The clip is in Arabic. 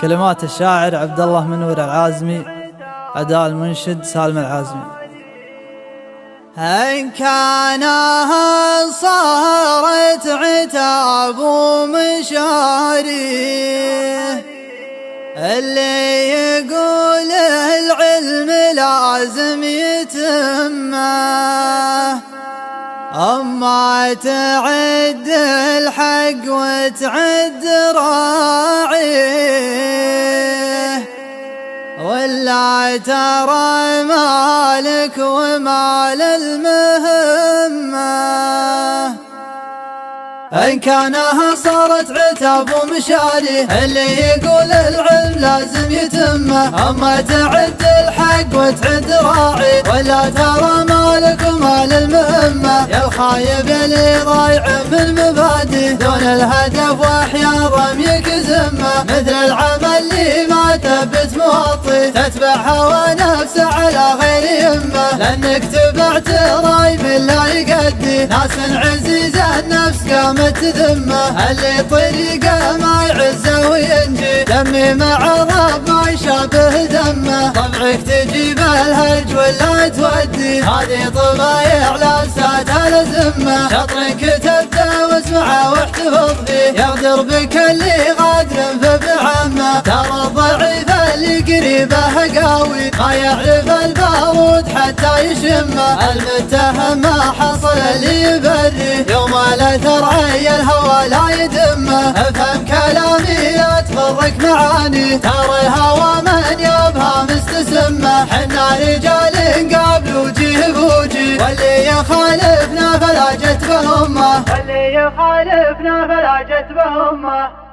كلمات الشاعر عبد الله منور العازمي، أداء المنشد سالم العازمي. إن كان صارت عتاب ومشاري، اللي يقول العلم لازم يتمه، أما تعد الحق وتعد راعيه، ولا ترى مالك ومال المهمة. إن كانها صارت عتاب ومشاري، اللي يقول العلم لازم يتمه، أما تعد الحق وتعد راعي، ولا ترى مالك ومال المهمة. يا الخايب اللي ضايع من مبادئ دون الهدف واحيا رميك زمه، مثل العمل اللي ما تبت موطي، تتبع هوى نفسه على غير يمه، لأنك تبعت راي من لا يقدي، ناس عزيزة النفس قامت تذمه، اللي طريقه ما يعزه وينجي، دمي مع الرب ما يشابه دمه، طبعك تجيب الهرج ولا تودي، هذه طبايع لابساتها الذمه، شطرك كتبته واسمعه واحتفظ فيه، يغدر بك اللي غادر فبعمه، ترى الضعيف اللي قريبه قوي، ما يعرف البارود حتى يشمه، المتهم ما حصل اللي يبري، يوم لا ترعي الهوى لا يدمه، افهم كلامي لا تفرق معاني، ترى الهوى من يبها مستسمه، حنا رجال قابل وجيه بوجيه، واللي يخالفنا فلا جت بهمه، واللي يخالفنا فلا جت بهمه.